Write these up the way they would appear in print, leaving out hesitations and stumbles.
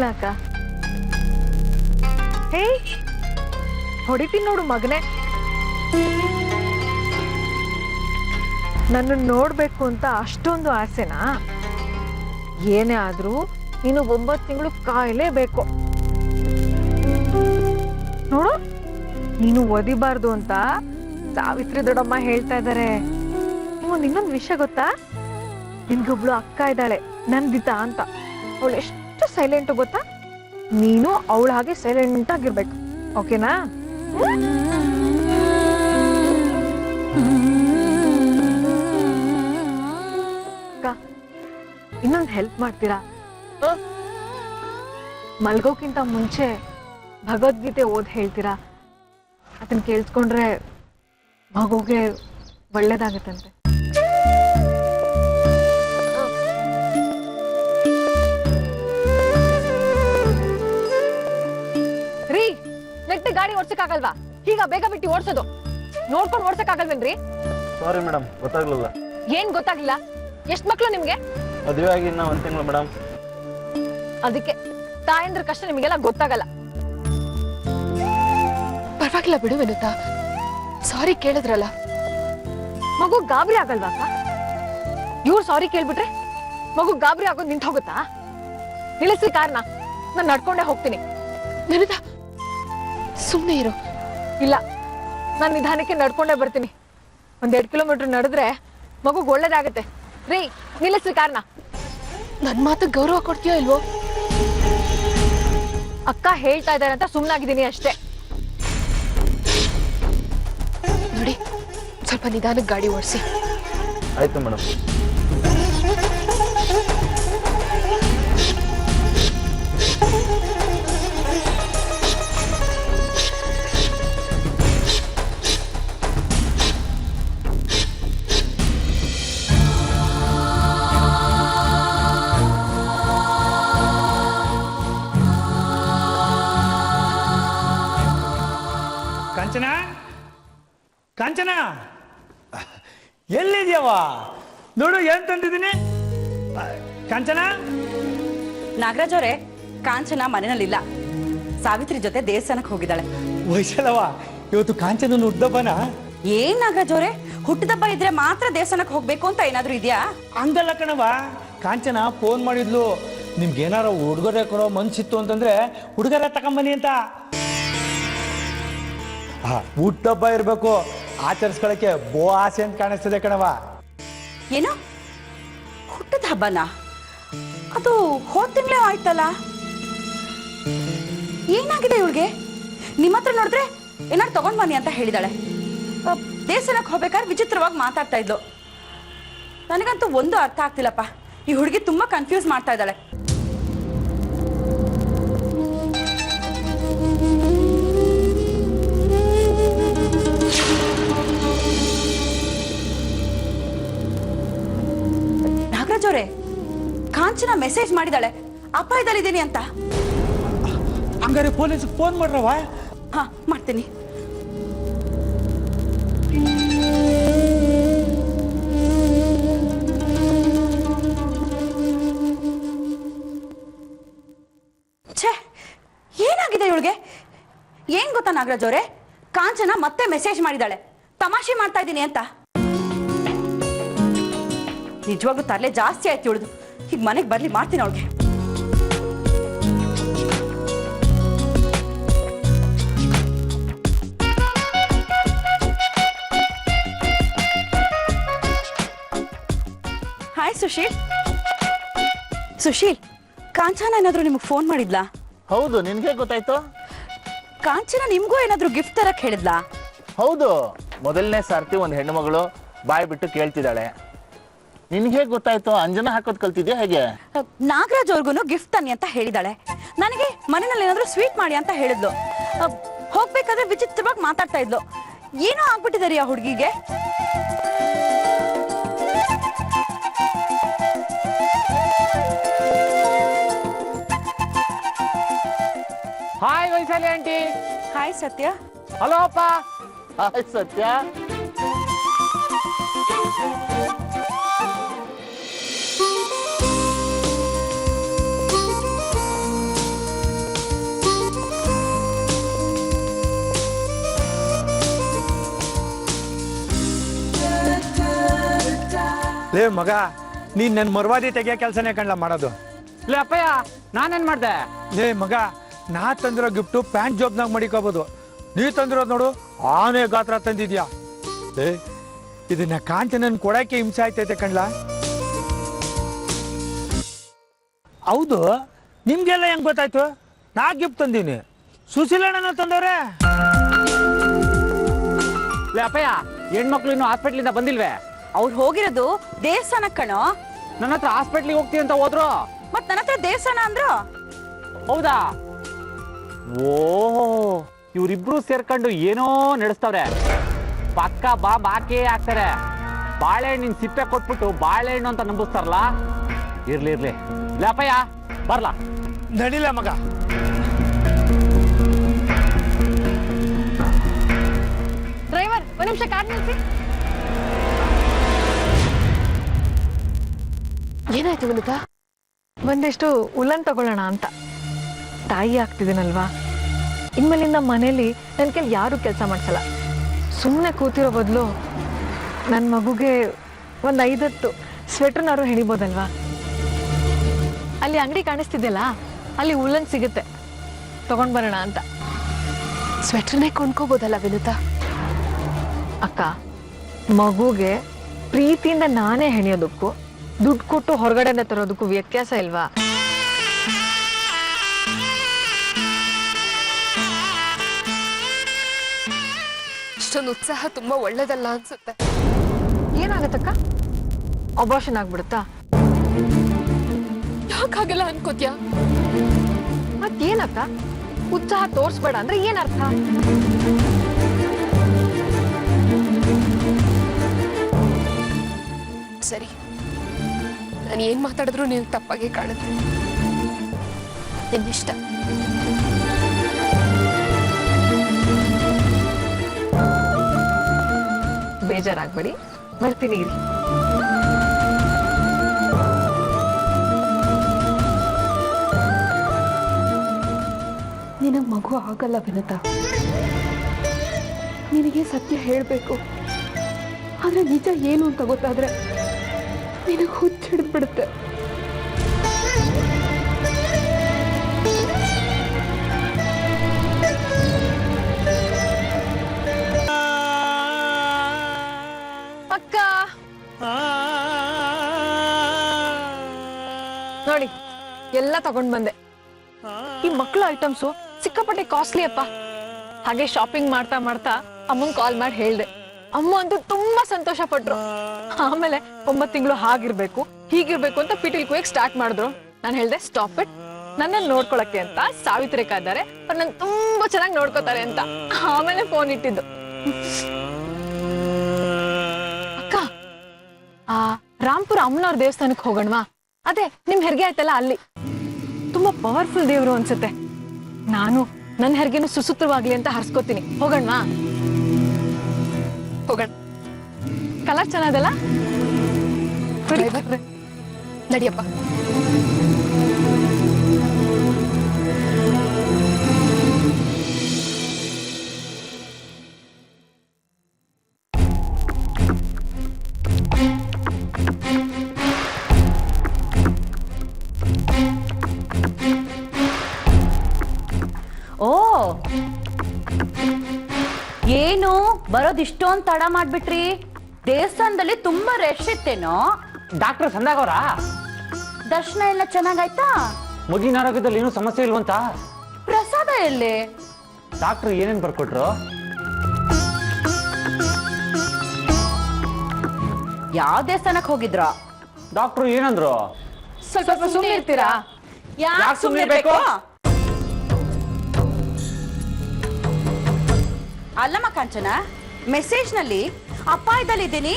ಏನಿಲ್ಲ ಅಕ್ಕ. ಹೇ ಹೊಡಿತೀನಿ ನೋಡು ಮಗನೇ. ನನ್ನ ನೋಡ್ಬೇಕು ಅಂತ ಅಷ್ಟೊಂದು ಆಸೆನಾ? ಏನೇ ಆದ್ರೂ ನೀನು 9 ತಿಂಗಳು ಕಾಯಲೇಬೇಕು. ನೋಡು, ನೀನು ಓದಿಬಾರ್ದು ಅಂತ ಸಾವಿತ್ರಿ ದೊಡ್ಡಮ್ಮ ಹೇಳ್ತಾ ಇದ್ದಾರೆ. ಇನ್ನೊಂದು ವಿಷಯ ಗೊತ್ತಾ? ನಿನ್ಗೊಬ್ಳು ಅಕ್ಕ ಇದ್ದಾಳೆ, ನಂದಿತಾ ಅಂತ. ಅವಳು ಎಷ್ಟು ಸೈಲೆಂಟ್ ಗೊತ್ತಾ? ನೀನು ಅವಳ ಹಾಗೆ ಸೈಲೆಂಟ್ ಆಗಿರ್ಬೇಕು, ಓಕೆನಾ? ಅಕ್ಕ, ಇನ್ನೊಂದು ಹೆಲ್ಪ್ ಮಾಡ್ತೀರಾ? ಮಲ್ಗೋಕ್ಕಿಂತ ಮುಂಚೆ ಭಗವದ್ಗೀತೆ ಓದ್ ಹೇಳ್ತೀರಾ? ಅದನ್ನ ಕೇಳಿಸ್ಕೊಂಡ್ರೆ ಮಗುಗೆ ಒಳ್ಳೇದಾಗತ್ತಂತೆ. ರೀ, ನೆಟ್ಟ ಗಾಡಿ ಓಡ್ಸಕ್ಕಾಗಲ್ವಾ? ಈಗ ಬೇಗ ಬಿಟ್ಟು ಓಡ್ಸೋದು. ನೋಡ್ಕೊಂಡು ಓಡ್ಸಕ್ಕಾಗಲ್ವೇನ್ರಿ? ಸಾರಿ ಮೇಡಮ್, ಗೊತ್ತಾಗ್ಲಿಲ್ಲ. ಏನ್ ಗೊತ್ತಾಗ್ಲಿಲ್ಲ? ಎಷ್ಟ್ ಮಕ್ಳು ನಿಮ್ಗೆ? ಮದುವೆ ಆಗಿ ಇನ್ನ 1 ತಿಂಗಳು ಮೇಡಮ್. ಅದಕ್ಕೆ ತಾಯಂದ್ರ ಕಷ್ಟ ನಿಮಗೆಲ್ಲ ಗೊತ್ತಾಗಲ್ಲ. ಪರವಾಗಿಲ್ಲ ಬಿಡು ವಿನುತಾ, ಸಾರಿ ಕೇಳಿದ್ರಲ್ಲ. ಮಗು ಗಾಬರಿ ಆಗಲ್ವಾ ಅಕ್ಕ? ಇವ್ರು ಸಾರಿ ಕೇಳ್ಬಿಟ್ರೆ ಮಗು ಗಾಬರಿ ಆಗೋದು ನಿಂತು ಹೋಗುತ್ತಾ? ನಿಲ್ಲಿಸಿ ಕಾರ್ನ, ನಾನು ನಡ್ಕೊಂಡೇ ಹೋಗ್ತೀನಿ. ವಿನುತಾ ಸುಮ್ಮನೆ ಇರು. ಇಲ್ಲ, ನಾನು ನಿಧಾನಕ್ಕೆ ನಡ್ಕೊಂಡೇ ಬರ್ತೀನಿ. 1-2 ಕಿಲೋಮೀಟರ್ ನಡೆದ್ರೆ ಮಗುಗ್ ಒಳ್ಳೇದಾಗತ್ತೆ. ರೀ, ನಿಲ್ಲಿಸಿ ಕಾರ್ನ. ನನ್ ಮಾತು ಗೌರವ ಕೊಡ್ತೀಯೋ ಇಲ್ವೋ? ಅಕ್ಕ ಹೇಳ್ತಾ ಇದ್ದಾರೆ ಅಂತ ಸುಮ್ಮನಾಗಿದ್ದೀನಿ ಅಷ್ಟೇ. ನೋಡಿ, ಸ್ವಲ್ಪ ನಿಧಾನಕ್ಕೆ ಗಾಡಿ ಓಡಿಸಿ. ಆಯ್ತು ಮೇಡಮ್. ಕಾಂಚನ, ಕಾಂಚನ, ಎಲ್ಲಿದ್ಯಾವ? ನೋಡು ಏನ್ ತಂದಿದ್ದೀನಿ. ಕಾಂಚನ. ನಾಗರಾಜ್ ಅವರೇ, ಕಾಂಚನ ಮನೆಯಲ್ಲಿಲ್ಲ, ಸಾವಿತ್ರಿ ಜೊತೆ ದೇವಸ್ಥಾನಕ್ಕೆ ಹೋಗಿದ್ದಾಳೆ. ವೈಶಾಲವ, ಇವತ್ತು ಕಾಂಚನ ಹುಟ್ಟದಬ್ಬನ? ಏನ್ ನಾಗರಾಜ್ ಅವರೇ, ಹುಟ್ಟದಬ್ಬ ಇದ್ರೆ ಮಾತ್ರ ದೇವಸ್ಥಾನಕ್ಕೆ ಹೋಗ್ಬೇಕು ಅಂತ ಏನಾದ್ರು ಇದೆಯಾ? ಹಂಗಲ್ಲ ಕಣವ, ಕಾಂಚನ ಫೋನ್ ಮಾಡಿದ್ಲು, ನಿಮ್ಗೇನಾರ ಉಡುಗೊರೆ ಕೊಡೋ ಮನ್ಸಿತ್ತು ಅಂತಂದ್ರೆ ಹುಡುಗರ ತಗೊಂಬನ್ನಿ ಅಂತ. ಹುಟ್ಟದಬ್ಬ ಇರ್ಬೇಕು, ಆಚರಿಸ್ಕೊಳಕ್ಕೆ ಬೋ ಆಸೆ ಅಂತ ಕಾಣಿಸ್ತದೆ ಕಣವ. ಏನು ಹುಟ್ಟದ ಹಬ್ಬನ? ಅದು ಹೋದ್ ತಿಂಗಳೇ ಆಯ್ತಲ್ಲ. ಏನಾಗಿದೆ ಇವಳಿಗೆ? ನಿಮ್ಮ ಹತ್ರ ನೋಡಿದ್ರೆ ಏನಾದ್ರು ತಗೊಂಡ್ ಬನ್ನಿ ಅಂತ ಹೇಳಿದಾಳೆ. ದೇವಸ್ಥಾನಕ್ಕೆ ಹೋಗ್ಬೇಕಾದ್ರೆ ವಿಚಿತ್ರವಾಗಿ ಮಾತಾಡ್ತಾ ಇದ್ಲು. ನನಗಂತೂ ಒಂದು ಅರ್ಥ ಆಗ್ತಿಲ್ಲಪ್ಪ. ಈ ಹುಡುಗಿ ತುಂಬಾ ಕನ್ಫ್ಯೂಸ್ ಮಾಡ್ತಾ ಇದ್ದಾಳೆ. ನಾಗರಾಜ್ ಅವರೇ, ಕಾಂಚನ ಮೆಸೇಜ್ ಮಾಡಿದಾಳೆ ಅಪಾಯದಲ್ಲಿದ್ದೀನಿ ಅಂತ. ಹಂಗಾರೆ ಪೊಲೀಸ್ಗೆ ಫೋನ್ ಮಾಡ್ರವ. ಹಾ, ಮಾಡ್ತೀನಿ. ಛೇ, ಏನಾಗಿದೆ ಇವಳಿಗೆ? ಏನ್ ಗೊತ್ತಾ ನಾಗರಾಜ್ ಅವರೇ, ಕಾಂಚನ ಮತ್ತೆ ಮೆಸೇಜ್ ಮಾಡಿದಾಳೆ ತಮಾಷೆ ಮಾಡ್ತಾ ಇದ್ದೀನಿ ಅಂತ. ನಿಜವಾಗ್ಲೂ ತರಲೆ ಜಾಸ್ತಿ ಆಯ್ತು ಇವಳದು. ಈಗ ಮನೆಗೆ ಬರ್ಲಿ, ಮಾಡ್ತೀನಿ ಅವಳಿಗೆ. ಹಾಯ್ ಸುಶೀಲ್. ಸುಶೀಲ್, ಕಾಂಚನ ಏನಾದ್ರು ನಿಮ್ಗೆ ಫೋನ್ ಮಾಡಿದ್ಲಾ? ಹೌದು, ನಿನ್ಗೆ ಗೊತ್ತಾಯ್ತು? ಕಾಂಚನ ನಿಮ್ಗೂ ಏನಾದ್ರು ಗಿಫ್ಟ್ ತರಕ್ ಹೇಳಿದ್ಲಾ? ಹೌದು, ಮೊದಲನೇ ಸಾರ್ತಿ ಒಂದು ಹೆಣ್ಣು ಮಗಳು ಬಾಯ್ ಬಿಟ್ಟು ಕೇಳ್ತಿದ್ದಾಳೆ. ನಿನ್ಗೆ ಗೊತ್ತಾಯ್ತು? ಅಂಜನ ಹಾಕೋದ್ ಕಲ್ತಿದ್ಯಾ ಹೇಗೆ? ನಾಗರಾಜ್ ಅವ್ರಿಗೂ ಗಿಫ್ಟ್ ತನ್ನಿ ಅಂತ ಹೇಳಿದಾಳೆ. ನನಗೆ ಮನೆಯಲ್ಲಿ ಏನಾದ್ರು ಸ್ವೀಟ್ ಮಾಡಿ ಅಂತ ಹೇಳಿದ್ಲು. ಹೋಗ್ಬೇಕಾದ್ರೆ ವಿಚಿತ್ರವಾಗಿ ಮಾತಾಡ್ತಾ ಇದ್ಲು. ಏನೋ ಆಗ್ಬಿಟ್ಟಿದಾರಿ ಆ ಹುಡುಗಿಗೆ. Hi Vaishali aunty. Hi Satya. Hello ಅಪ್ಪ. ಹಾಯ್ ಸತ್ಯ. ಲೇ ಮಗ ನೀನ್ ನನ್ನ ಮರ್ವಾದಿ ತೆಗಿಯೋ ಕೆಲಸನೇ ಕಣ್ಲ ಮಾಡೋದು. ಲೇ ಅಪ್ಪಯ್ಯ ನಾನೇನ್ ಮಾಡ್ದೆ? ಲೇ ಮಗ ನಾ ತಂದಿರೋ ಗಿಫ್ಟು ಪ್ಯಾಂಟ್ ಜಾಬ್ನಾಗ ಮಡಿಕೋಬೋದು. ನೀ ತಂದಿರೋದು ನೋಡು ಆನೆ ಗಾತ್ರ ತಂದಿದ್ಯಾ. ಲೇ ಇದನ್ನ ಕಾಂಚನನ್ ಕೊಡಕ್ಕೆ ಹಿಂಸೆ ಆಯ್ತೈತೆ ಕಣ್ಲ. ಹೌದು ನಿಮ್ಗೆಲ್ಲ ಹೆಂಗ್ ಗೊತ್ತಾಯ್ತು? ನಾ ಗಿಫ್ಟ್ ತಂದೀನಿ, ಸುಶೀಲಣ್ಣನ ತಂದವ್ರೆ. ಲೇ ಅಪ್ಪಯ್ಯ ಹೆಣ್ಮಕ್ಳು ಇನ್ನು ಹಾಸ್ಪಿಟ್ಲಿಂದ ಬಂದಿಲ್ವೇ? ಅವ್ರು ಹೋಗಿರೋದು ದೇವಸ್ಥಾನ ಕಣೋ. ನನ್ನ ಹತ್ರ ಹಾಸ್ಪಿಟ್ಲಿಗೆ ಹೋಗ್ತೀವಿ ಅಂತ ಹೋದ್ರು. ಮತ್ ನನ್ನ ಹತ್ರ ದೇವಸ್ಥಾನ ಅಂದ್ರು. ಹೌದಾ? ಓ ಇವ್ರಿಬ್ರು ಸೇರ್ಕೊಂಡು ಏನೋ ನಡೆಸ್ತವ್ರೆ. ಪಕ್ಕ ಬಾಕೇ ಆಗ್ತಾರೆ. ಬಾಳೆಹಣ್ಣಿನ ಸಿಪ್ಪೆ ಕೊಟ್ಬಿಟ್ಟು ಬಾಳೆಹಣ್ಣು ಅಂತ ನಂಬಿಸ್ತಾರಲ್ಲ. ಇರ್ಲಿ ಲೇ ಅಪ್ಪಯ್ಯ ಬರ್ಲಾ? ನಡಿಲ ಮಗ. ಡ್ರೈವರ್ ಒಂದ್ ನಿಮಿಷ ಕಾರ್ ನಿಲ್ಸಿ. ಏನಾಯ್ತು ವಿನುತಾ? ಒಂದಿಷ್ಟು ಉಲ್ಲನ್ ತಗೊಳ್ಳೋಣ ಅಂತ. ತಾಯಿ ಆಗ್ತಿದ್ದೀನಲ್ವಾ, ಇನ್ಮೇಲಿಂದ ಮನೇಲಿ ನನ್ನ ಕೈಲಿ ಯಾರು ಕೆಲಸ ಮಾಡ್ಸಲ್ಲ. ಸುಮ್ಮನೆ ಕೂತಿರೋ ಬದಲು ನನ್ನ ಮಗುಗೆ ಒಂದು 5-10 ಸ್ವೆಟರ್ನಾರು ಹೆಣಿಬೋದಲ್ವಾ. ಅಲ್ಲಿ ಅಂಗಡಿ ಕಾಣಿಸ್ತಿದ್ದೆಲ್ಲ, ಅಲ್ಲಿ ಉಲ್ಲನ್ ಸಿಗುತ್ತೆ, ತಗೊಂಡ್ ಬರೋಣ ಅಂತ. ಸ್ವೆಟರ್ನೇ ಕೊಂಡ್ಕೋಬೋದಲ್ಲ ವಿನುತಾ? ಅಕ್ಕ, ಮಗುಗೆ ಪ್ರೀತಿಯಿಂದ ನಾನೇ ಹೆಣಿಯೋದಕ್ಕೂ ದುಡ್ಡು ಕೊಟ್ಟು ಹೊರಗಡೆಯಿಂದ ತರೋದಕ್ಕೂ ವ್ಯತ್ಯಾಸ ಇಲ್ವಾ? ಇಷ್ಟೊಂದು ಉತ್ಸಾಹ ತುಂಬಾ ಒಳ್ಳೇದಲ್ಲ ಅನ್ಸುತ್ತೆ. ಏನಾಗತ್ತಕ್ಕ? ಅಬಾರ್ಷನ್ ಆಗ್ಬಿಡುತ್ತಾ? ಯಾಕಾಗಲ್ಲ ಅನ್ಕೋತ್ಯಾ? ಮತ್ತೇನಕ್ಕ? ಉತ್ಸಾಹ ತೋರ್ಸ್ಬೇಡ ಅಂದ್ರೆ ಏನರ್ಥ? ಸರಿ, ನಾನು ಏನ್ ಮಾತಾಡಿದ್ರು ನೀವು ತಪ್ಪಾಗೆ ಕಾಣುತ್ತೆ. ನಿಮ್ಮಿಷ್ಟ. ಬೇಜಾರಾಗ್ಬೇಡಿ, ಬರ್ತೀನಿ ಇರಿ. ನಿನಗೆ ಮಗು ಆಗಲ್ಲ ವಿನುತಾ. ನಿನಗೆ ಸತ್ಯ ಹೇಳಬೇಕು, ಆದ್ರೆ ನಿಜ ಏನು ಅಂತ ಗೊತ್ತಾದ್ರೆ ನಿನಗೆ ಹುಚ್ಚಿಡ್ಬಿಡುತ್ತೆ. ಅಕ್ಕ ನೋಡಿ, ಎಲ್ಲ ತಗೊಂಡ್ ಬಂದೆ. ಈ ಮಕ್ಕಳ ಐಟಮ್ಸು ಸಿಕ್ಕಾಪಟ್ಟೆ ಕಾಸ್ಟ್ಲಿ ಅಪ್ಪ. ಹಾಗೆ ಶಾಪಿಂಗ್ ಮಾಡ್ತಾ ಮಾಡ್ತಾ ಅಮ್ಮಂಗ್ ಕಾಲ್ ಮಾಡಿ ಹೇಳ್ದೆ. ಅಮ್ಮ ಅಂತೂ ತುಂಬಾ ಸಂತೋಷ ಪಟ್ರು. ಆಮೇಲೆ 9 ತಿಂಗಳು ಹಾಗಿರ್ಬೇಕು ಹೀಗಿರ್ಬೇಕು ಅಂತ ಪಿಟಿಲ್ ಕುಯ್ಯಕ್ ಸ್ಟಾರ್ಟ್ ಮಾಡಿದ್ರು. ನಾನು ಹೇಳ್ದೆ ಸ್ಟಾಪ್ ಇಟ್, ನನ್ನ ನೋಡ್ಕೊಳಕ್ಕೆ ಅಂತ ಸಾವಿತ್ರಿಕಾ ಇದ್ದಾರೆ, ಅವ್ರು ನನ್ ತುಂಬಾ ಚೆನ್ನಾಗಿ ನೋಡ್ಕೋತಾರೆ ಅಂತ. ಆಮೇಲೆ ಫೋನ್ ಇಟ್ಟಿದ್ದು. ಅಕ್ಕ, ಆ ರಾಂಪುರ ಅಮ್ಮನವ್ರ ದೇವಸ್ಥಾನಕ್ಕೆ ಹೋಗೋಣವಾ? ಅದೇ ನಿಮ್ ಹೆರಿಗೆ ಆಯ್ತಲ್ಲ, ಅಲ್ಲಿ ತುಂಬಾ ಪವರ್ಫುಲ್ ದೇವ್ರು ಅನ್ಸುತ್ತೆ. ನಾನು ನನ್ನ ಹೆರಿಗೆನು ಸುಸೂತ್ರವಾಗ್ಲಿ ಅಂತ ಹರ್ಸ್ಕೋತೀನಿ. ಹೋಗೋಣವಾ? ಹೋಗೋಣ. ಕಲರ್ ಚೆನ್ನಾಗಲ್ಲ? ನಡಿಯಪ್ಪ. ಓ, ಏನು ಬರೋದಿಷ್ಟೊಂದು ತಡ ಮಾಡ್ಬಿಟ್ರಿ? ದೇವಸ್ಥಾನದಲ್ಲಿ ತುಂಬಾ ರಶ್ ಇತ್ತೇನೋ? ಡಾಕ್ಟರ್ ಸಂದಾಗವ್ರಾ? ದರ್ಶನ ಎಲ್ಲ ಚೆನ್ನಾಗಾಯ್ತಾ? ಮಗಿನ ಆರೋಗ್ಯದಲ್ಲಿ ಏನೂ ಸಮಸ್ಯೆ ಇಲ್ವಂತ? ಪ್ರಸಾದ ಎಲ್ಲಿ? ಡಾಕ್ಟರ್ ಏನೇನ್ ಬರ್ಕೊಟ್ರು? ಯಾವ ದೇವಸ್ಥಾನಕ್ಕೆ ಹೋಗಿದ್ರ? ಡಾಕ್ಟರ್ ಏನಂದ್ರು? ಸ್ವಲ್ಪ ಸುಮ್ಮನೆ ಇರ್ತೀರಾ? ಯಾಕೆ ಯಾಕ್ ಸುಮ್ಮನೆ ಸುಮ್ನೆ ಇರ್ಬೇಕು? ಇರ್ಬೇಕು? ಅಲ್ಲಮ್ಮ ಕಾಂಚನ, ಮೆಸೇಜ್ ನಲ್ಲಿ ಅಪಾಯದಲ್ಲಿದ್ದೀನಿ,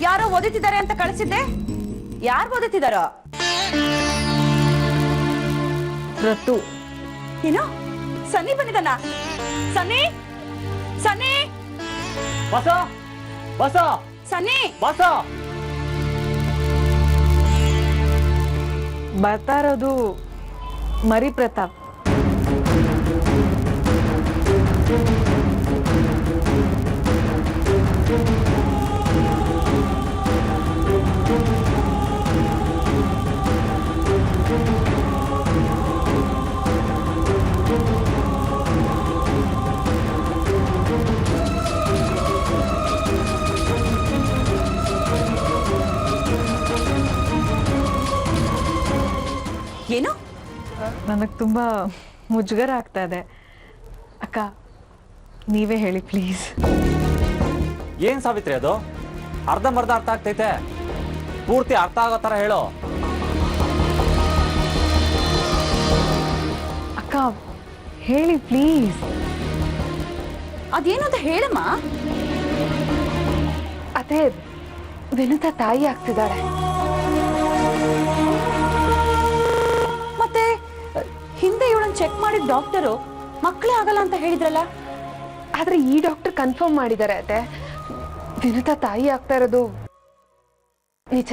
ಯಾರೋ ಓದುತ್ತಿದ್ದಾರೆ ಅಂತ ಕಳಿಸಿದ್ದೆ. ಯಾರು ಓದುತ್ತಿದ್ದಾರೋ? ಋತು. ಏನು? ಸನ್ನಿ ಬಂದಿದ್ದಾನ? ಸನ್ನಿ, ಸನ್ನಿ, ಬಸ ಬಸ ಸನ್ನಿ. ಬಸ. ಬರ್ತಾ ಇರೋದು ಮರಿ ಪ್ರತಾಪ್. ನನಗೆ ತುಂಬ ಮುಜುಗರ ಆಗ್ತಾ ಇದೆ. ಅಕ್ಕ ನೀವೇ ಹೇಳಿ ಪ್ಲೀಸ್. ಏನ್ ಸಾವಿತ್ರಿ ಅದು? ಅರ್ಧಂಬರ್ಧ ಅರ್ಥ ಆಗ್ತೈತೆ, ಪೂರ್ತಿ ಅರ್ಥ ಆಗೋ ಥರ ಹೇಳು. ಅಕ್ಕ ಹೇಳಿ ಪ್ಲೀಸ್. ಅದೇನು ಅಂತ ಹೇಳಮ್ಮ. ಅದೇ ವಿನುತಾ ತಾಯಿ ಆಗ್ತಿದ್ದಾಳೆ. ಮತ್ತೆ ಹಿಂದೆ ಇವಳನ್ನ ಚೆಕ್ ಮಾಡಿದ ಡಾಕ್ಟರು ಮಕ್ಕಳೇ ಆಗಲ್ಲ ಅಂತ ಹೇಳಿದ್ರಲ್ಲ? ಆದ್ರೆ ಈ ಡಾಕ್ಟರ್ ಕನ್ಫರ್ಮ್ ಮಾಡಿದ್ದಾರೆ ಅತ್ತೆ, ವಿನುತಾ ತಾಯಿ ಆಗ್ತಾ ಇರೋದು ನಿಜ.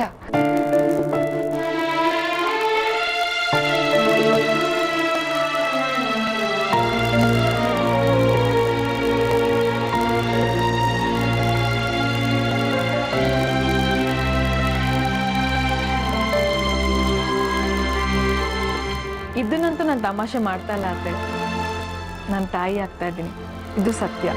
ಇದನ್ನಂತೂ ನಾನು ತಮಾಷೆ ಮಾಡ್ತಾ ಇಲ್ಲ ಅತ್ತೆ. ನಾನು ತಾಯಿ ಆಗ್ತಾ ಇದ್ದೀನಿ, ಇದು ಸತ್ಯ.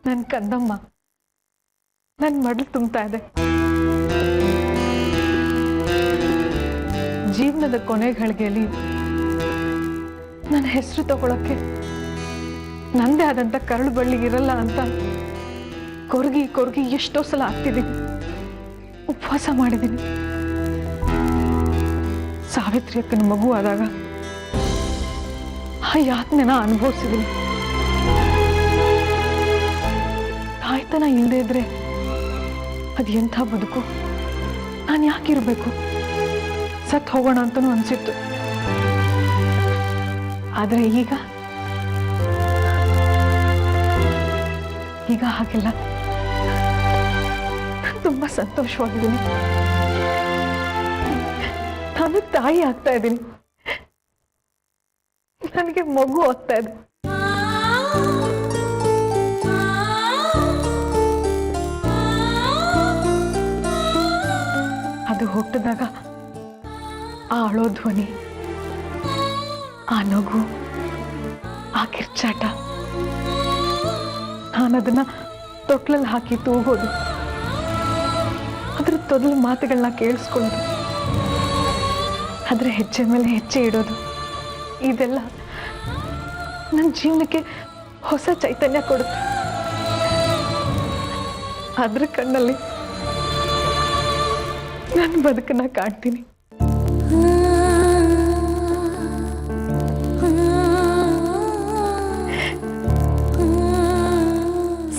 ನನ್ನ ಕಂದಮ್ಮ ನನ್ನ ಮಡ್ಲು ತುಂಬ್ತಾ ಇದೆ. ಜೀವನದ ಕೊನೆ ಘಳಿಗೆಯಲ್ಲಿ ನನ್ನ ಹೆಸರು ತಗೊಳಕ್ಕೆ ನಂದೇ ಆದಂತ ಕರಳು ಬಳ್ಳಿ ಇರಲ್ಲ ಅಂತ ಕೊರಗಿ ಕೊರಗಿ ಎಷ್ಟೋ ಸಲ ಆಗ್ತಿದ್ದೀನಿ. ಉಪವಾಸ ಮಾಡಿದ್ದೀನಿ. ಸಾವಿತ್ರಿ ಅಕ್ಕನ ಮಗು ಆದಾಗ ಆ ಯಾತನೆನ ಅನುಭವಿಸಿದ್ದೀನಿ. ತಾಯ್ತನ ಇಲ್ಲದೆ ಇದ್ರೆ ಅದು ಎಂಥ ಬದುಕು, ನಾನು ಯಾಕಿರ್ಬೇಕು, ಸತ್ ಹೋಗೋಣ ಅಂತನೂ ಅನ್ಸಿತ್ತು. ಆದ್ರೆ ಈಗ ಹಾಗಿಲ್ಲ. ತುಂಬಾ ಸಂತೋಷವಾಗಿದ್ದೀನಿ. ನಾನು ತಾಯಿ ಆಗ್ತಾ ಇದ್ದೀನಿ. ನನಗೆ ಮಗು ಆಗ್ತಾ ಇದೆ. ಅದು ಹುಟ್ಟಿದಾಗ ಆ ಅಳೋ ಧ್ವನಿ, ಆ ನಗು, ಆ ಕಿರ್ಚಾಟ, ನಾನದನ್ನ ತೊಟ್ಲಲ್ಲಿ ಹಾಕಿ ತೂಗೋದು, ಅದ್ರ ತೊದಲು ಮಾತುಗಳನ್ನ ಕೇಳಿಸ್ಕೊಳ್ಳೋದು, ಅದ್ರ ಹೆಜ್ಜೆ ಮೇಲೆ ಹೆಜ್ಜೆ ಇಡೋದು, ಇದೆಲ್ಲ ನನ್ನ ಜೀವನಕ್ಕೆ ಹೊಸ ಚೈತನ್ಯ ಕೊಡುತ್ತೆ. ಅದ್ರ ಕಣ್ಣಲ್ಲಿ ನನ್ನ ಬದುಕನ್ನ ಕಾಣ್ತೀನಿ.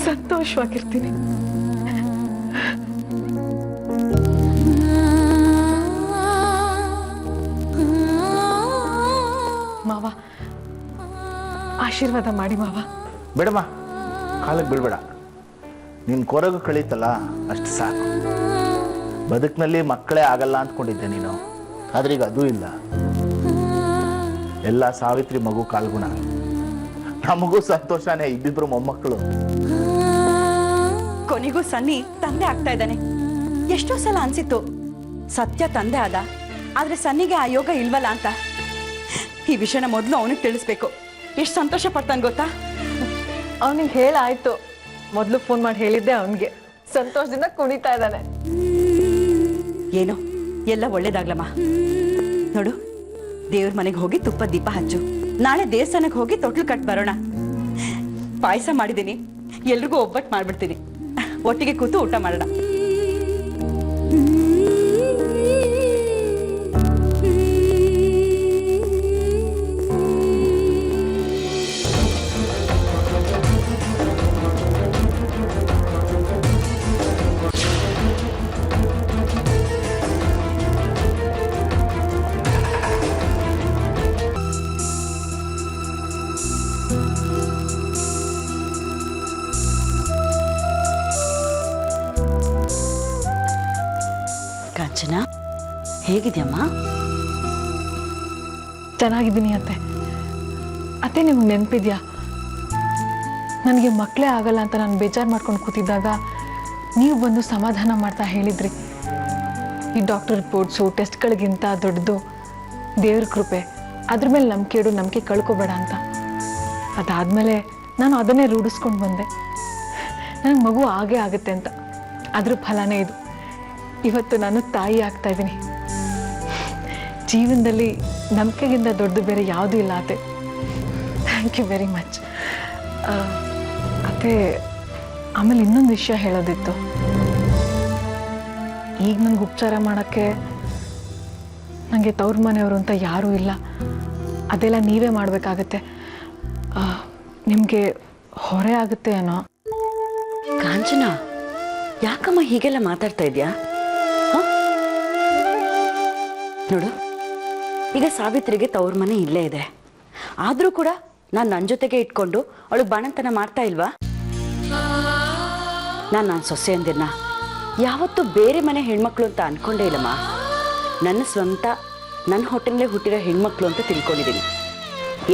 ಸಂತೋಷವಾಗಿರ್ತೀನಿ. ಮಾವ ಆಶೀರ್ವಾದ ಮಾಡಿ ಮಾವ. ಬೇಡಮ್ಮ, ಕಾಲಕ್ಕೆ ಬೀಳ್ಬೇಡ. ನಿನ್ನ ಕೊರಗು ಕಳೀತಲ್ಲ ಅಷ್ಟು ಸಾಕು. ಬದುಕಿನಲ್ಲಿ ಮಕ್ಕಳೇ ಆಗಲ್ಲ ಅಂದ್ಕೊಂಡಿದ್ದೆ ನೀನು, ಆದ್ರೆ ಈಗ ಅದೂ ಇಲ್ಲ. ಎಲ್ಲ ಸಾವಿತ್ರಿ ಮಗು ಕಾಲ್ಗುಣ. ನಮಗೂ ಸಂತೋಷನೇ, ಇಬ್ಬಿಬ್ರು ಮೊಮ್ಮಕ್ಕಳು. ಕೊನೆಗೂ ಸನ್ನಿ ತಂದೆ ಆಗ್ತಾ ಇದ್ದಾನೆ. ಎಷ್ಟೋ ಸಲ ಅನ್ಸಿತ್ತು ಸತ್ಯ ತಂದೆ ಆದ, ಆದ್ರೆ ಸನ್ನಿಗೆ ಆ ಯೋಗ ಇಲ್ವಲ್ಲ ಅಂತ. ಈ ವಿಷಯನ ಮೊದಲು ಅವನಿಗೆ ತಿಳಿಸ್ಬೇಕು. ಎಷ್ಟು ಸಂತೋಷ ಪಡ್ತಾನೆ ಗೊತ್ತಾ? ಅವನಿಗೆ ಹೇಳಾಯ್ತು, ಮೊದಲು ಫೋನ್ ಮಾಡಿ ಹೇಳಿದ್ದೆ ಅವನಿಗೆ. ಸಂತೋಷದಿಂದ ಕುಣಿತಾ ಇದ್ದಾನೆ. ಏನೋ ಎಲ್ಲ ಒಳ್ಳೇದಾಗ್ಲಮ್ಮ. ನೋಡು, ದೇವ್ರ ಮನೆಗೆ ಹೋಗಿ ತುಪ್ಪ ದೀಪ ಹಚ್ಚು. ನಾಳೆ ದೇವಸ್ಥಾನಕ್ಕೆ ಹೋಗಿ ತೊಟ್ಲು ಕಟ್ ಬರೋಣ. ಪಾಯಸ ಮಾಡಿದ್ದೀನಿ, ಎಲ್ರಿಗೂ ಒಬ್ಬಟ್ಟು ಮಾಡ್ಬಿಡ್ತೀನಿ. ಒಟ್ಟಿಗೆ ಕೂತು ಊಟ ಮಾಡೋಣ. ಕಾಂಚನ, ಹೇಗಿದ್ಯಮ್ಮ? ಚೆನ್ನಾಗಿದ್ದೀನಿ ಅತ್ತೆ. ಅತ್ತೆ ನಿಮ್ಗೆ ನೆನಪಿದ್ಯಾ, ನನಗೆ ಮಕ್ಕಳೇ ಆಗಲ್ಲ ಅಂತ ನಾನು ಬೇಜಾರು ಮಾಡ್ಕೊಂಡು ಕೂತಿದ್ದಾಗ ನೀವು ಬಂದು ಸಮಾಧಾನ ಮಾಡ್ತಾ ಹೇಳಿದ್ರಿ, ಈ ಡಾಕ್ಟರ್ ರಿಪೋರ್ಟ್ಸು ಟೆಸ್ಟ್ಗಳಿಗಿಂತ ದೊಡ್ಡದು ದೇವ್ರ ಕೃಪೆ, ಅದ್ರ ಮೇಲೆ ನಂಬಿಕೆ ಕಳ್ಕೊಬೇಡ ಅಂತ. ಅದಾದಮೇಲೆ ನಾನು ಅದನ್ನೇ ರೂಢಿಸ್ಕೊಂಡು ಬಂದೆ. ನನಗೆ ಮಗು ಆಗೇ ಆಗುತ್ತೆ ಅಂತ. ಅದ್ರ ಫಲನೇ ಇದು. ಇವತ್ತು ನಾನು ತಾಯಿ ಆಗ್ತಾ ಇದ್ದೀನಿ. ಜೀವನದಲ್ಲಿ ನಂಬಿಕೆಗಿಂತ ದೊಡ್ಡದು ಬೇರೆ ಯಾವುದೂ ಇಲ್ಲ ಅತ್ತೆ. Thank you very much. ಅತ್ತೆ, ಆಮೇಲೆ ಇನ್ನೊಂದು ವಿಷಯ ಹೇಳೋದಿತ್ತು. ಈಗ ನನಗೆ ಉಪಚಾರ ಮಾಡೋಕ್ಕೆ ನನಗೆ ತವ್ರ ಮನೆಯವರು ಅಂತ ಯಾರೂ ಇಲ್ಲ. ಅದೆಲ್ಲ ನೀವೇ ಮಾಡಬೇಕಾಗತ್ತೆ. ನಿಮಗೆ ಹೊರೆ ಆಗುತ್ತೆ ಏನೋ. ಕಾಂಚನ, ಯಾಕಮ್ಮ ಹೀಗೆಲ್ಲ ಮಾತಾಡ್ತಾ ಇದೆಯಾ? ನೋಡು, ಈಗ ಸಾವಿತ್ರಿಗೆ ತವ್ರ ಮನೆ ಇಲ್ಲೇ ಇದೆ. ಆದರೂ ಕೂಡ ನಾನು ನನ್ನ ಜೊತೆಗೆ ಇಟ್ಕೊಂಡು ಅವಳಿಗೆ ಬಾಣಂತನ ಮಾಡ್ತಾ ಇಲ್ವಾ? ನನ್ನ ಸೊಸೆ ಅಂದಿರ್ನ ಯಾವತ್ತೂ ಬೇರೆ ಮನೆ ಹೆಣ್ಮಕ್ಳು ಅಂತ ಅನ್ಕೊಂಡೇ ಇಲ್ಲಮ್ಮ. ನನ್ನ ಸ್ವಂತ ನನ್ನ ಹೊಟ್ಟೆನಲ್ಲೇ ಹುಟ್ಟಿರೋ ಹೆಣ್ಮಕ್ಳು ಅಂತ ತಿಳ್ಕೊಂಡಿದ್ದೀನಿ.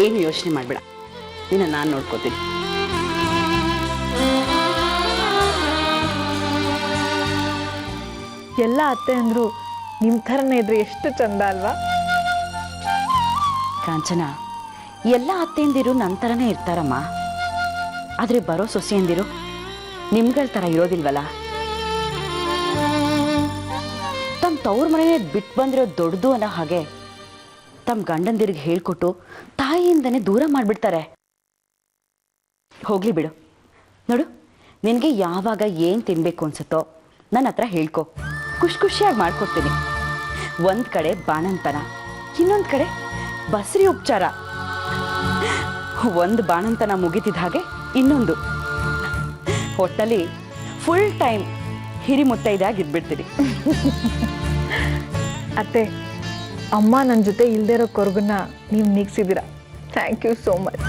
ಏನು ಯೋಚನೆ ಮಾಡಬೇಡ, ನಿನ್ನ ನಾನು ನೋಡ್ಕೋತೀನಿ. ಎಲ್ಲ ಅತ್ತೆ ಅಂದ್ರು ನಿಮ್ಮ ಥರನೇ ಇದ್ರೆ ಎಷ್ಟು ಚಂದ ಅಲ್ವಾ? ಕಾಂಚನ, ಎಲ್ಲ ಅತ್ತೆಯಂದಿರು ನನ್ನ ಥರನೇ ಇರ್ತಾರಮ್ಮ. ಆದರೆ ಬರೋ ಸೊಸೆಯಂದಿರು ನಿಮ್ಗಳ ಥರ ಇರೋದಿಲ್ವಲ್ಲ. ತಮ್ಮ ತವ್ರ ಮನೆಯೇ ಬಿಟ್ಟು ಬಂದಿರೋ ದೊಡ್ಡದು ಅನ್ನೋ ಹಾಗೆ ತಮ್ಮ ಗಂಡಂದಿರಿಗೆ ಹೇಳ್ಕೊಟ್ಟು ತಾಯಿಯಿಂದನೇ ದೂರ ಮಾಡಿಬಿಡ್ತಾರೆ. ಹೋಗ್ಲಿ ಬಿಡು. ನೋಡು, ನಿನಗೆ ಯಾವಾಗ ಏನು ತಿನ್ಬೇಕು ಅನ್ಸುತ್ತೋ ನನ್ನ ಹತ್ರ ಹೇಳ್ಕೊ, ಖುಷಿ ಖುಷಿಯಾಗಿ ಮಾಡ್ಕೊಡ್ತೀನಿ. ಒಂದು ಕಡೆ ಬಾಣಂತನ, ಇನ್ನೊಂದು ಕಡೆ ಬಸರಿ ಉಪಚಾರ. ಒಂದು ಬಾಣಂತನ ಮುಗಿತಿದ್ದ ಹಾಗೆ ಇನ್ನೊಂದು. ಒಟ್ಟಲ್ಲಿ ಫುಲ್ ಟೈಮ್ ಹಿರಿಮುತ್ತೈದಾಗಿ ಇದ್ಬಿಡ್ತೀನಿ. ಅತ್ತೆ, ಅಮ್ಮ ನನ್ನ ಜೊತೆ ಇಲ್ದೇ ಇರೋ ಕೊರಗನ್ನ ನೀವು ನೀಗಿಸಿದ್ದೀರಾ. Thank you so much.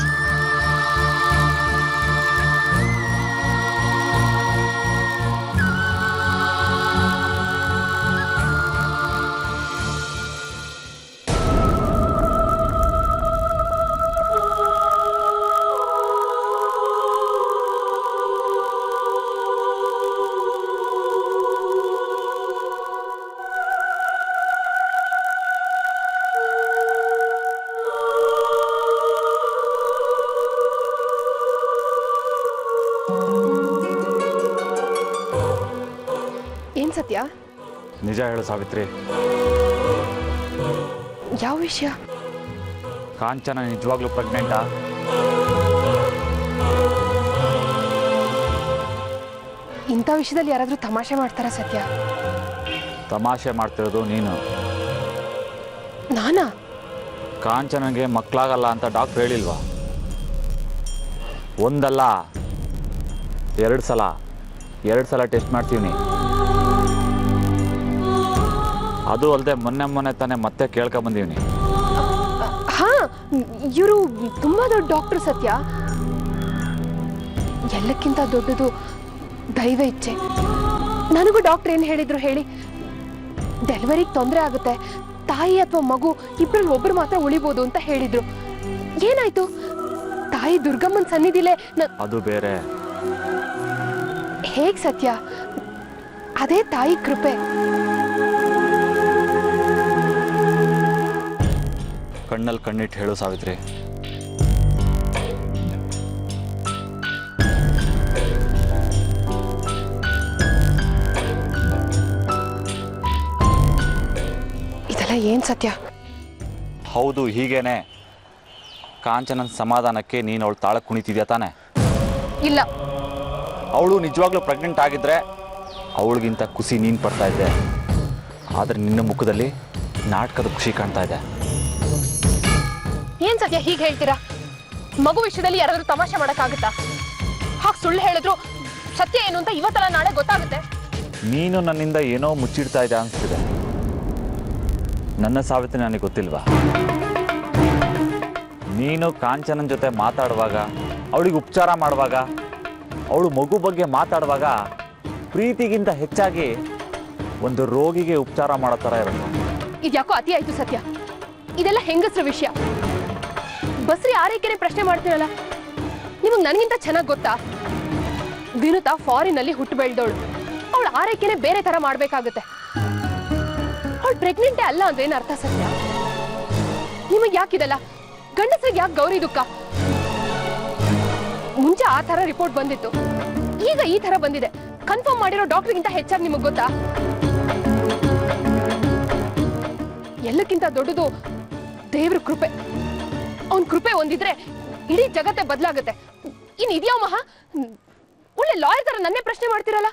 ಏನ್ ಸತ್ಯ? ನಿಜ ಹೇಳು ಸಾವಿತ್ರಿ, ಯಾವ ವಿಷಯ? ಕಾಂಚನ ನಿಜವಾಗ್ಲೂ ಪ್ರೆಗ್ನೆಂಟಾ? ಇಂಥ ವಿಷಯದಲ್ಲಿ ಯಾರಾದ್ರೂ ತಮಾಷೆ ಮಾಡ್ತಾರಾ ಸತ್ಯ? ತಮಾಷೆ ಮಾಡ್ತಿರೋದು ನೀನು. ನಾನಾ? ಕಾಂಚನಗೆ ಮಕ್ಕಳಾಗಲ್ಲ ಅಂತ ಡಾಕ್ಟ್ರ್ ಹೇಳಿಲ್ವಾ? ಒಂದಲ್ಲ, ಎರಡು ಸಲ ಟೆಸ್ಟ್ ಮಾಡ್ತೀವಿ. ಅದು ಅಲ್ಲದೆ ಮೊನ್ನೆ ತಾನೇ ಮತ್ತೆ ಕೇಳ್ಕೊಂಬಂದೀವಿ. ಹಾ, ಇವರು ತುಂಬಾ ದೊಡ್ಡ ಡಾಕ್ಟರ್ ಸತ್ಯ. ಎಲ್ಲಕ್ಕಿಂತ ದೊಡ್ಡದು ದೈವ ಇಚ್ಛೆ. ನನಗೂ ಡಾಕ್ಟರ್ ಏನು ಹೇಳಿದ್ರು ಹೇಳಿ? ಡೆಲಿವರಿಗೆ ತೊಂದರೆ ಆಗುತ್ತೆ, ತಾಯಿ ಅಥವಾ ಮಗು ಇಬ್ಬರಲ್ಲಿ ಒಬ್ಬರು ಮಾತ್ರ ಉಳಿಬೋದು ಅಂತ ಹೇಳಿದ್ರು. ಏನಾಯ್ತು? ತಾಯಿ ದುರ್ಗಮ್ಮನ ಸನ್ನಿಧಿಲೇ ಅದು ಬೇರೆ. ಹೇಗ್ ಸತ್ಯ? ಅದೇ ತಾಯಿ ಕೃಪೆ. ಕಣ್ಣಲ್ಲಿ ಕಣ್ಣಿಟ್ಟು ಹೇಳು ಸಾವಿತ್ರಿ. ಇದೆಲ್ಲ ಏನ್ ಸತ್ಯ? ಹೌದು, ಹೀಗೇನೆ. ಕಾಂಚನನ್ ಸಮಾಧಾನಕ್ಕೆ ನೀನು ಅವಳು ತಾಳಕ್ಕೆ ಕುಣಿತಿದ್ಯಾ ತಾನೆ? ಇಲ್ಲ. ಅವಳು ನಿಜವಾಗ್ಲೂ ಪ್ರೆಗ್ನೆಂಟ್ ಆಗಿದ್ರೆ ಅವಳಿಗಿಂತ ಖುಷಿ ನೀನು ಪಡ್ತಾ ಇದ್ದೆ. ಆದರೆ ನಿನ್ನ ಮುಖದಲ್ಲಿ ನಾಟಕದ ಖುಷಿ ಕಾಣ್ತಾ ಇದೆ. ಏನ್ ಸತ್ಯ ಹೀಗೆ ಹೇಳ್ತೀರಾ? ಮಗು ವಿಷಯದಲ್ಲಿ ಯಾರಾದ್ರೂ ತಮಾಷೆ ಮಾಡಕ್ಕಾಗುತ್ತಾ? ಹಾಗೆ ಸುಳ್ಳು ಹೇಳಿದ್ರು ಸತ್ಯ ಏನು ಅಂತ ಇವತ್ತಲ್ಲ ನಾಳೆ ಗೊತ್ತಾಗುತ್ತೆ. ನೀನು ನನ್ನಿಂದ ಏನೋ ಮುಚ್ಚಿಡ್ತಾ ಇದೆ ಅನಿಸ್ತಿದೆ. ನನ್ನ ಸಾವಿತ್ರಿ ನನಗೆ ಗೊತ್ತಿಲ್ವಾ? ನೀನು ಕಾಂಚನನ್ ಜೊತೆ ಮಾತಾಡುವಾಗ, ಅವಳಿಗೆ ಉಪಚಾರ ಮಾಡುವಾಗ, ಅವಳು ಮಗು ಬಗ್ಗೆ ಮಾತಾಡುವಾಗ ಪ್ರೀತಿಗಿಂತ ಹೆಚ್ಚಾಗಿ ಒಂದು ರೋಗಿಗೆ ಉಪಚಾರ ಮಾಡೋ ಥರ ಇರುತ್ತೆ. ಇದ್ಯಾಕೋ ಅತಿ ಆಯ್ತು ಸತ್ಯ. ಇದೆಲ್ಲ ಹೆಂಗಸ್ರ ವಿಷಯ. ಬಸ್ರಿ ಆರೈಕೆನೆ ಪ್ರಶ್ನೆ ಮಾಡ್ತೀರಲ್ಲ, ನಿಮಗೆ ನನಗಿಂತ ಚೆನ್ನಾಗಿ ಗೊತ್ತಾ? ವಿನುತಾ ಫಾರಿನಲ್ಲಿ ಹುಟ್ಟು ಬೆಳೆದವಳು. ಅವಳ ಆರೈಕೆನೆ ಬೇರೆ ತರ ಮಾಡ್ಬೇಕಾಗುತ್ತೆ. ಅವಳು ಪ್ರೆಗ್ನೆಂಟೇ ಅಲ್ಲ ಅಂದ್ರೆ ಏನು ಅರ್ಥ ಸತ್ಯ? ನಿಮಗೆ ಯಾಕಿದಲ್ಲ? ಗಂಡಸರಿಗೆ ಯಾಕೆ ಗೌರಿ ದುಃಖ? ಮುಂಚೆ ಆ ತರ ರಿಪೋರ್ಟ್ ಬಂದಿತ್ತು. ಈಗ ಈ ತರ ಬಂದಿದೆ. ಕನ್ಫರ್ಮ್ ಮಾಡಿರೋ ಡಾಕ್ಟರ್ಗಿಂತ ಹೆಚ್ಚಾಗಿ ನಿಮಗ್ ಗೊತ್ತಾ? ಎಲ್ಲಕ್ಕಿಂತ ದೊಡ್ಡದು ದೇವ್ರ ಕೃಪೆ. ಅವನ್ ಕೃಪೆ ಒಂದಿದ್ರೆ ಇಡೀ ಜಗತ್ತೇ ಬದಲಾಗುತ್ತೆ. ಇನ್ ಇದ್ಯಾವ ಮಹಾ ಒಳ್ಳೆ ಲಾಯರ್ ತರ ನನ್ನೇ ಪ್ರಶ್ನೆ ಮಾಡ್ತಿರಲ್ಲ.